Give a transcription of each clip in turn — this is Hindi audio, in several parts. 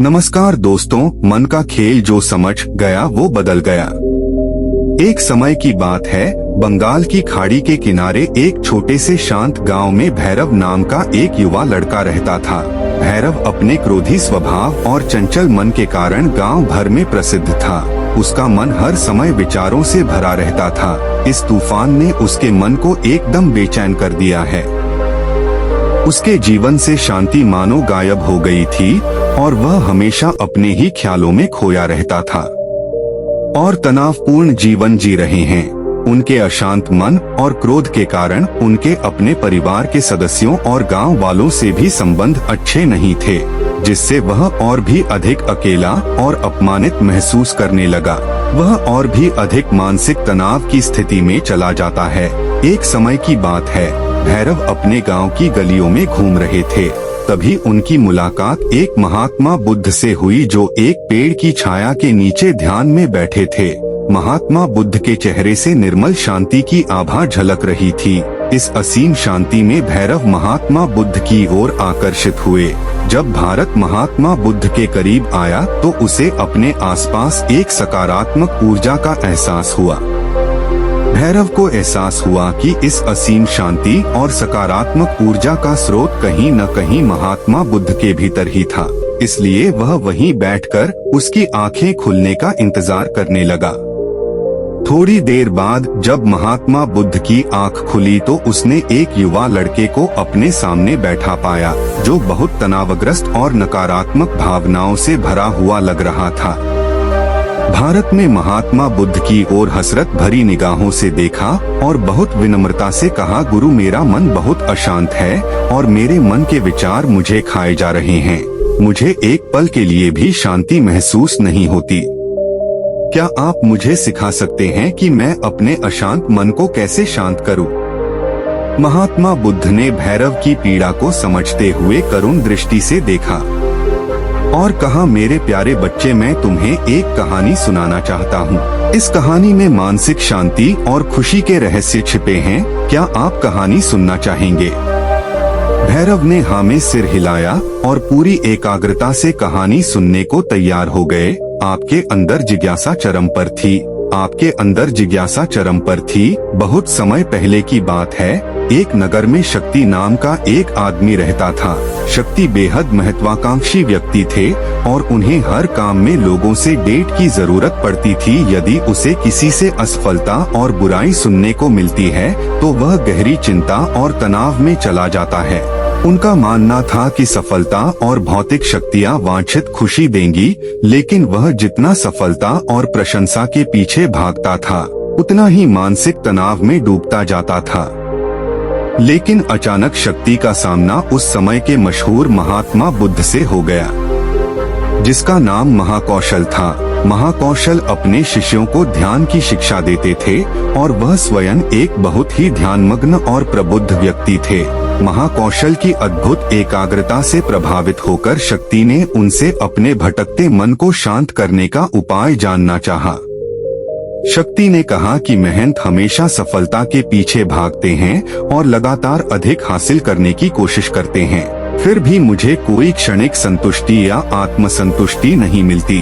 नमस्कार दोस्तों, मन का खेल जो समझ गया वो बदल गया। एक समय की बात है, बंगाल की खाड़ी के किनारे एक छोटे से शांत गांव में भैरव नाम का एक युवा लड़का रहता था। भैरव अपने क्रोधी स्वभाव और चंचल मन के कारण गांव भर में प्रसिद्ध था। उसका मन हर समय विचारों से भरा रहता था। इस तूफान ने उसके मन को एकदम बेचैन कर दिया है। उसके जीवन से शांति मानो गायब हो गई थी और वह हमेशा अपने ही ख्यालों में खोया रहता था और तनावपूर्ण जीवन जी रहे हैं। उनके अशांत मन और क्रोध के कारण उनके अपने परिवार के सदस्यों और गांव वालों से भी संबंध अच्छे नहीं थे, जिससे वह और भी अधिक अकेला और अपमानित महसूस करने लगा। वह और भी अधिक मानसिक तनाव की स्थिति में चला जाता है। एक समय की बात है, भैरव अपने गांव की गलियों में घूम रहे थे। तभी उनकी मुलाकात एक महात्मा बुद्ध से हुई जो एक पेड़ की छाया के नीचे ध्यान में बैठे थे। महात्मा बुद्ध के चेहरे से निर्मल शांति की आभा झलक रही थी। इस असीम शांति में भैरव महात्मा बुद्ध की ओर आकर्षित हुए। जब भारत महात्मा बुद्ध के करीब आया तो उसे अपने आसपास एक सकारात्मक ऊर्जा का एहसास हुआ। भैरव को एहसास हुआ कि इस असीम शांति और सकारात्मक ऊर्जा का स्रोत कहीं न कहीं महात्मा बुद्ध के भीतर ही था। इसलिए वह वहीं बैठकर उसकी आंखें खुलने का इंतजार करने लगा। थोड़ी देर बाद जब महात्मा बुद्ध की आंख खुली तो उसने एक युवा लड़के को अपने सामने बैठा पाया, जो बहुत तनावग्रस्त और नकारात्मक भावनाओं से भरा हुआ लग रहा था। भारत में महात्मा बुद्ध की ओर हसरत भरी निगाहों से देखा और बहुत विनम्रता से कहा, गुरु, मेरा मन बहुत अशांत है और मेरे मन के विचार मुझे खाए जा रहे हैं। मुझे एक पल के लिए भी शांति महसूस नहीं होती। क्या आप मुझे सिखा सकते हैं कि मैं अपने अशांत मन को कैसे शांत करूं? महात्मा बुद्ध ने भैरव की पीड़ा को समझते हुए करुण दृष्टि से देखा और कहा, मेरे प्यारे बच्चे, मैं तुम्हें एक कहानी सुनाना चाहता हूँ। इस कहानी में मानसिक शांति और खुशी के रहस्य छिपे हैं। क्या आप कहानी सुनना चाहेंगे? भैरव ने हाँ में सिर हिलाया और पूरी एकाग्रता से कहानी सुनने को तैयार हो गए। आपके अंदर जिज्ञासा चरम पर थी। आपके अंदर जिज्ञासा चरम पर थी। बहुत समय पहले की बात है, एक नगर में शक्ति नाम का एक आदमी रहता था। शक्ति बेहद महत्वाकांक्षी व्यक्ति थे और उन्हें हर काम में लोगों से डेट की जरूरत पड़ती थी। यदि उसे किसी से असफलता और बुराई सुनने को मिलती है तो वह गहरी चिंता और तनाव में चला जाता है। उनका मानना था कि सफलता और भौतिक शक्तियाँ वांछित खुशी देंगी, लेकिन वह जितना सफलता और प्रशंसा के पीछे भागता था उतना ही मानसिक तनाव में डूबता जाता था। लेकिन अचानक शक्ति का सामना उस समय के मशहूर महात्मा बुद्ध से हो गया, जिसका नाम महाकौशल था। महाकौशल अपने शिष्यों को ध्यान की शिक्षा देते थे और वह स्वयं एक बहुत ही ध्यानमग्न और प्रबुद्ध व्यक्ति थे। महाकौशल की अद्भुत एकाग्रता से प्रभावित होकर शक्ति ने उनसे अपने भटकते मन को शांत करने का उपाय जानना चाहा। शक्ति ने कहा कि महंत हमेशा सफलता के पीछे भागते हैं और लगातार अधिक हासिल करने की कोशिश करते हैं, फिर भी मुझे कोई क्षणिक संतुष्टि या आत्मसंतुष्टि नहीं मिलती।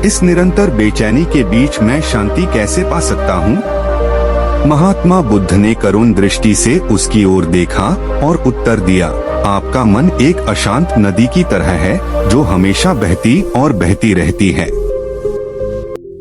इस निरंतर बेचैनी के बीच मैं शांति कैसे पा सकता हूँ? महात्मा बुद्ध ने करुण दृष्टि से उसकी ओर देखा और उत्तर दिया, आपका मन एक अशांत नदी की तरह है जो हमेशा बहती और बहती रहती है,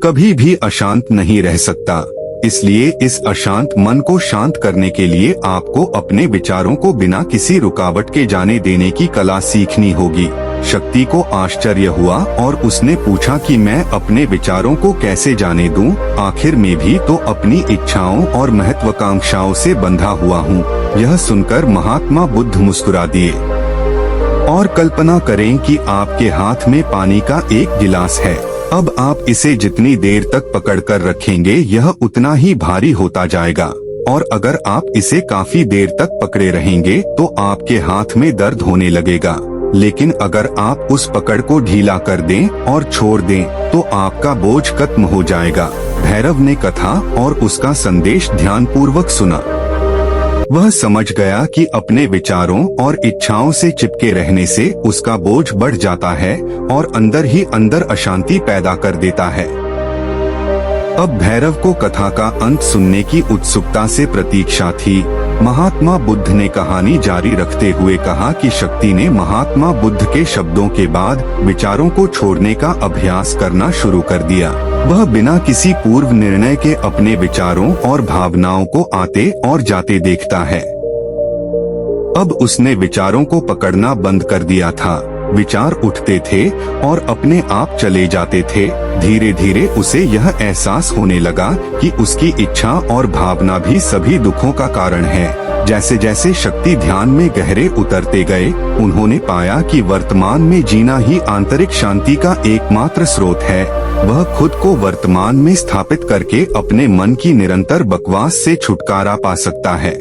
कभी भी अशांत नहीं रह सकता। इसलिए इस अशांत मन को शांत करने के लिए आपको अपने विचारों को बिना किसी रुकावट के जाने देने की कला सीखनी होगी। शक्ति को आश्चर्य हुआ और उसने पूछा कि मैं अपने विचारों को कैसे जाने दूं? आखिर में भी तो अपनी इच्छाओं और महत्वाकांक्षाओं से बंधा हुआ हूँ। यह सुनकर महात्मा बुद्ध मुस्कुरा दिए और कल्पना करें कि आपके हाथ में पानी का एक गिलास है। अब आप इसे जितनी देर तक पकड़कर रखेंगे यह उतना ही भारी होता जाएगा, और अगर आप इसे काफी देर तक पकड़े रहेंगे तो आपके हाथ में दर्द होने लगेगा। लेकिन अगर आप उस पकड़ को ढीला कर दें और छोड़ दें तो आपका बोझ खत्म हो जाएगा। भैरव ने कथा और उसका संदेश ध्यानपूर्वक सुना। वह समझ गया कि अपने विचारों और इच्छाओं से चिपके रहने से उसका बोझ बढ़ जाता है और अंदर ही अंदर अशांति पैदा कर देता है। अब भैरव को कथा का अंत सुनने की उत्सुकता से प्रतीक्षा थी। महात्मा बुद्ध ने कहानी जारी रखते हुए कहा कि शक्ति ने महात्मा बुद्ध के शब्दों के बाद विचारों को छोड़ने का अभ्यास करना शुरू कर दिया। वह बिना किसी पूर्व निर्णय के अपने विचारों और भावनाओं को आते और जाते देखता है। अब उसने विचारों को पकड़ना बंद कर दिया था। विचार उठते थे और अपने आप चले जाते थे। धीरे धीरे उसे यह एहसास होने लगा कि उसकी इच्छा और भावना भी सभी दुखों का कारण है। जैसे जैसे शक्ति ध्यान में गहरे उतरते गए, उन्होंने पाया कि वर्तमान में जीना ही आंतरिक शांति का एकमात्र स्रोत है। वह खुद को वर्तमान में स्थापित करके अपने मन की निरंतर बकवास से छुटकारा पा सकता है।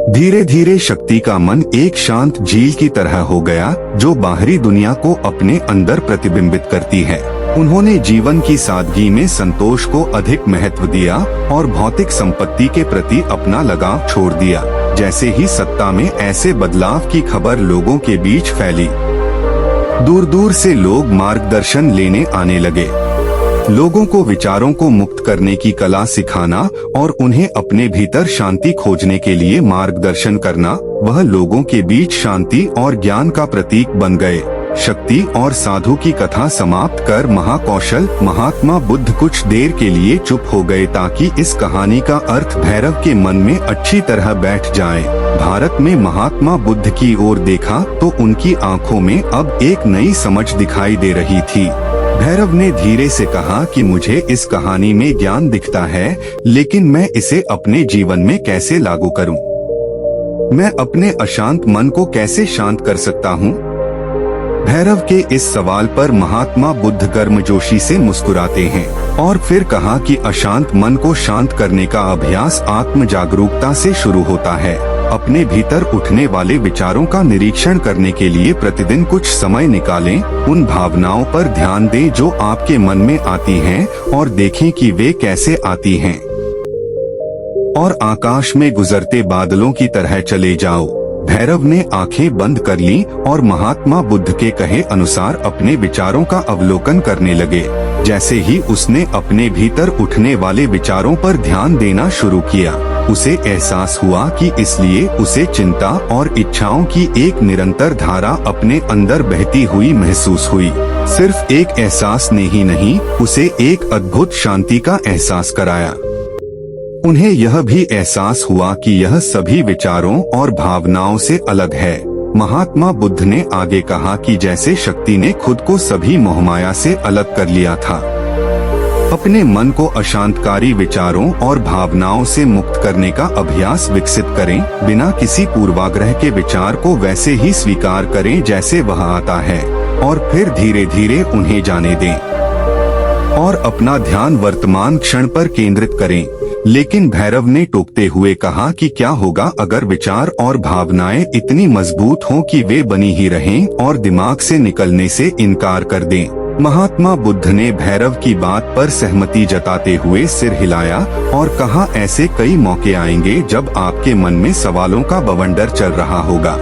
धीरे धीरे शक्ति का मन एक शांत झील की तरह हो गया, जो बाहरी दुनिया को अपने अंदर प्रतिबिंबित करती है। उन्होंने जीवन की सादगी में संतोष को अधिक महत्व दिया और भौतिक संपत्ति के प्रति अपना लगाव छोड़ दिया। जैसे ही सत्ता में ऐसे बदलाव की खबर लोगों के बीच फैली, दूर दूर से लोग मार्गदर्शन लेने आने लगे। लोगों को विचारों को मुक्त करने की कला सिखाना और उन्हें अपने भीतर शांति खोजने के लिए मार्गदर्शन करना, वह लोगों के बीच शांति और ज्ञान का प्रतीक बन गए। शक्ति और साधु की कथा समाप्त कर महाकौशल महात्मा बुद्ध कुछ देर के लिए चुप हो गए ताकि इस कहानी का अर्थ भैरव के मन में अच्छी तरह बैठ जाए। भारत में महात्मा बुद्ध की ओर देखा तो उनकी आंखों में अब एक नई समझ दिखाई दे रही थी। भैरव ने धीरे से कहा कि मुझे इस कहानी में ज्ञान दिखता है, लेकिन मैं इसे अपने जीवन में कैसे लागू करूं? मैं अपने अशांत मन को कैसे शांत कर सकता हूं? भैरव के इस सवाल पर महात्मा बुद्ध गर्मजोशी से मुस्कुराते हैं और फिर कहा कि अशांत मन को शांत करने का अभ्यास आत्म जागरूकता से शुरू होता है। अपने भीतर उठने वाले विचारों का निरीक्षण करने के लिए प्रतिदिन कुछ समय निकालें। उन भावनाओं पर ध्यान दें जो आपके मन में आती हैं और देखें कि वे कैसे आती हैं। और आकाश में गुजरते बादलों की तरह चले जाओ। भैरव ने आंखें बंद कर लीं और महात्मा बुद्ध के कहे अनुसार अपने विचारों का अवलोकन करने लगे। जैसे ही उसने अपने भीतर उठने वाले विचारों पर ध्यान देना शुरू किया, उसे एहसास हुआ कि इसलिए उसे चिंता और इच्छाओं की एक निरंतर धारा अपने अंदर बहती हुई महसूस हुई। सिर्फ एक एहसास ने ही नहीं, उसे एक अद्भुत शांति का एहसास कराया। उन्हें यह भी एहसास हुआ कि यह सभी विचारों और भावनाओं से अलग है। महात्मा बुद्ध ने आगे कहा कि जैसे शक्ति ने खुद को सभी मोहमाया से अलग कर लिया था, अपने मन को अशांतकारी विचारों और भावनाओं से मुक्त करने का अभ्यास विकसित करें। बिना किसी पूर्वाग्रह के विचार को वैसे ही स्वीकार करें जैसे वह आता है और फिर धीरे धीरे उन्हें जाने दें और अपना ध्यान वर्तमान क्षण पर केंद्रित करें। लेकिन भैरव ने टोकते हुए कहा कि क्या होगा अगर विचार और भावनाएं इतनी मजबूत हों कि वे बनी ही रहें और दिमाग से निकलने से इनकार कर दें। महात्मा बुद्ध ने भैरव की बात पर सहमति जताते हुए सिर हिलाया और कहा, ऐसे कई मौके आएंगे जब आपके मन में सवालों का बवंडर चल रहा होगा।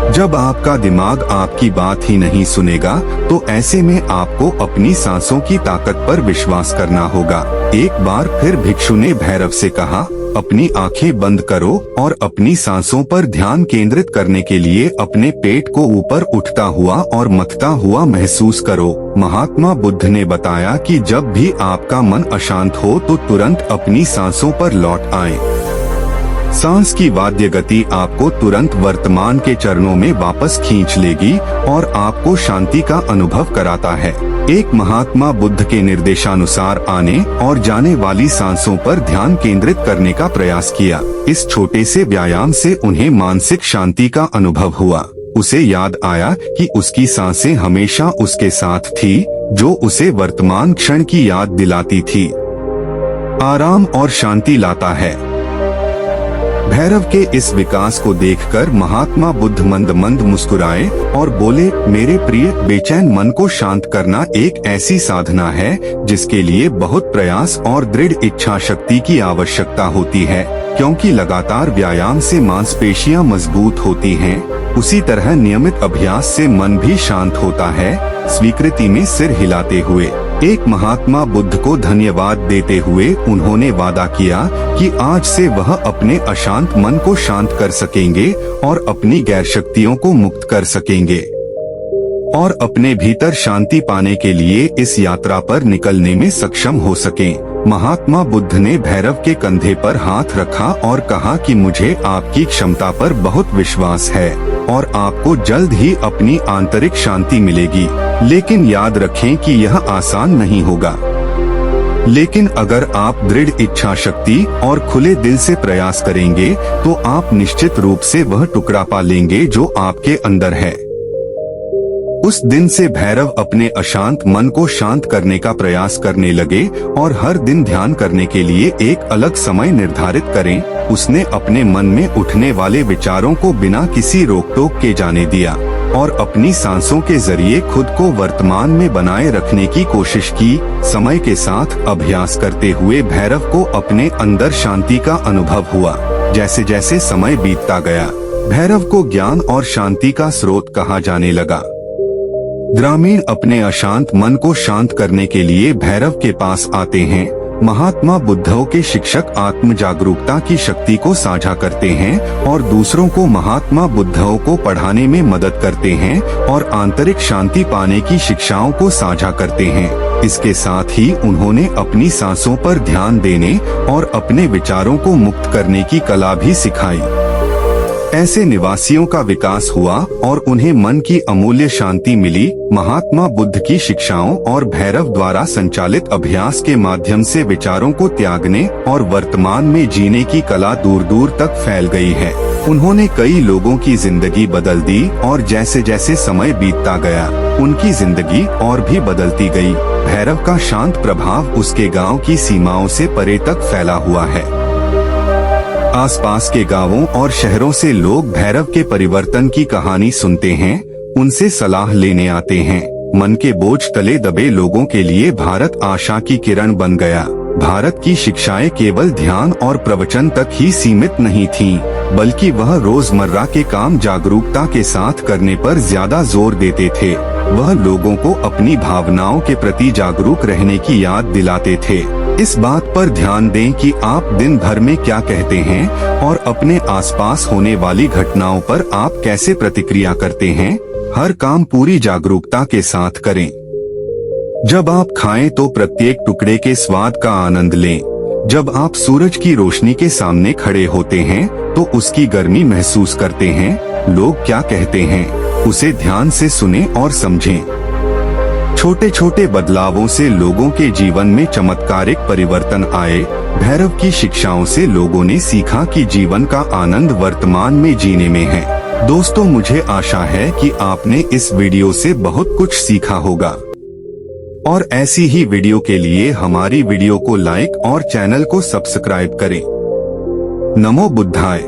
जब आपका दिमाग आपकी बात ही नहीं सुनेगा, तो ऐसे में आपको अपनी सांसों की ताकत पर विश्वास करना होगा। एक बार फिर भिक्षु ने भैरव से कहा, अपनी आंखें बंद करो और अपनी सांसों पर ध्यान केंद्रित करने के लिए अपने पेट को ऊपर उठता हुआ और मथता हुआ महसूस करो। महात्मा बुद्ध ने बताया कि जब भी आपका मन अशांत हो तो तुरंत अपनी सांसों पर लौट आए। सांस की वाद्य गति आपको तुरंत वर्तमान के चरणों में वापस खींच लेगी और आपको शांति का अनुभव कराता है। एक महात्मा बुद्ध के निर्देशानुसार आने और जाने वाली सांसों पर ध्यान केंद्रित करने का प्रयास किया। इस छोटे से व्यायाम से उन्हें मानसिक शांति का अनुभव हुआ। उसे याद आया कि उसकी सांसें हमेशा उसके साथ थी, जो उसे वर्तमान क्षण की याद दिलाती थी। आराम और शांति लाता है। भैरव के इस विकास को देखकर महात्मा बुद्ध मंद मंद मुस्कुराए और बोले, मेरे प्रिय, बेचैन मन को शांत करना एक ऐसी साधना है जिसके लिए बहुत प्रयास और दृढ़ इच्छा शक्ति की आवश्यकता होती है। क्योंकि लगातार व्यायाम से मांसपेशियां मजबूत होती हैं, उसी तरह नियमित अभ्यास से मन भी शांत होता है। स्वीकृति में सिर हिलाते हुए एक महात्मा बुद्ध को धन्यवाद देते हुए उन्होंने वादा किया कि आज से वह अपने अशांत मन को शांत कर सकेंगे और अपनी गैर शक्तियों को मुक्त कर सकेंगे और अपने भीतर शांति पाने के लिए इस यात्रा पर निकलने में सक्षम हो सकें। महात्मा बुद्ध ने भैरव के कंधे पर हाथ रखा और कहा कि मुझे आपकी क्षमता पर बहुत विश्वास है और आपको जल्द ही अपनी आंतरिक शांति मिलेगी। लेकिन याद रखें कि यह आसान नहीं होगा। लेकिन अगर आप दृढ़ इच्छा शक्ति और खुले दिल से प्रयास करेंगे तो आप निश्चित रूप से वह टुकड़ा पा लेंगे जो आपके अंदर है। उस दिन से भैरव अपने अशांत मन को शांत करने का प्रयास करने लगे और हर दिन ध्यान करने के लिए एक अलग समय निर्धारित करें। उसने अपने मन में उठने वाले विचारों को बिना किसी रोक टोक के जाने दिया और अपनी सांसों के जरिए खुद को वर्तमान में बनाए रखने की कोशिश की। समय के साथ अभ्यास करते हुए भैरव को अपने अंदर शांति का अनुभव हुआ। जैसे जैसे समय बीतता गया, भैरव को ज्ञान और शांति का स्रोत कहा जाने लगा। ग्रामीण अपने अशांत मन को शांत करने के लिए भैरव के पास आते हैं। महात्मा बुद्धों के शिक्षक आत्म जागरूकता की शक्ति को साझा करते हैं और दूसरों को महात्मा बुद्धों को पढ़ाने में मदद करते हैं और आंतरिक शांति पाने की शिक्षाओं को साझा करते हैं। इसके साथ ही उन्होंने अपनी सांसों पर ध्यान देने और अपने विचारों को मुक्त करने की कला भी सिखाई। ऐसे निवासियों का विकास हुआ और उन्हें मन की अमूल्य शांति मिली। महात्मा बुद्ध की शिक्षाओं और भैरव द्वारा संचालित अभ्यास के माध्यम से विचारों को त्यागने और वर्तमान में जीने की कला दूर दूर तक फैल गई है। उन्होंने कई लोगों की जिंदगी बदल दी और जैसे जैसे समय बीतता गया, उनकी जिंदगी और भी बदलती गई। भैरव का शांत प्रभाव उसके गांव की सीमाओं से परे तक फैला हुआ है। आसपास के गांवों और शहरों से लोग भैरव के परिवर्तन की कहानी सुनते हैं, उनसे सलाह लेने आते हैं। मन के बोझ तले दबे लोगों के लिए भारत आशा की किरण बन गया। भारत की शिक्षाएं केवल ध्यान और प्रवचन तक ही सीमित नहीं थीं, बल्कि वह रोजमर्रा के काम जागरूकता के साथ करने पर ज्यादा जोर देते थे। वह लोगों को अपनी भावनाओं के प्रति जागरूक रहने की याद दिलाते थे। इस बात पर ध्यान दें कि आप दिन भर में क्या कहते हैं और अपने आसपास होने वाली घटनाओं पर आप कैसे प्रतिक्रिया करते हैं। हर काम पूरी जागरूकता के साथ करें। जब आप खाएं तो प्रत्येक टुकड़े के स्वाद का आनंद लें। जब आप सूरज की रोशनी के सामने खड़े होते हैं तो उसकी गर्मी महसूस करते हैं। लोग क्या कहते हैं, उसे ध्यान से सुनें और समझें। छोटे छोटे बदलावों से लोगों के जीवन में चमत्कारिक परिवर्तन आए। भैरव की शिक्षाओं से लोगों ने सीखा कि जीवन का आनंद वर्तमान में जीने में है। दोस्तों, मुझे आशा है कि आपने इस वीडियो से बहुत कुछ सीखा होगा और ऐसी ही वीडियो के लिए हमारी वीडियो को लाइक और चैनल को सब्सक्राइब करें। नमो बुद्धाय।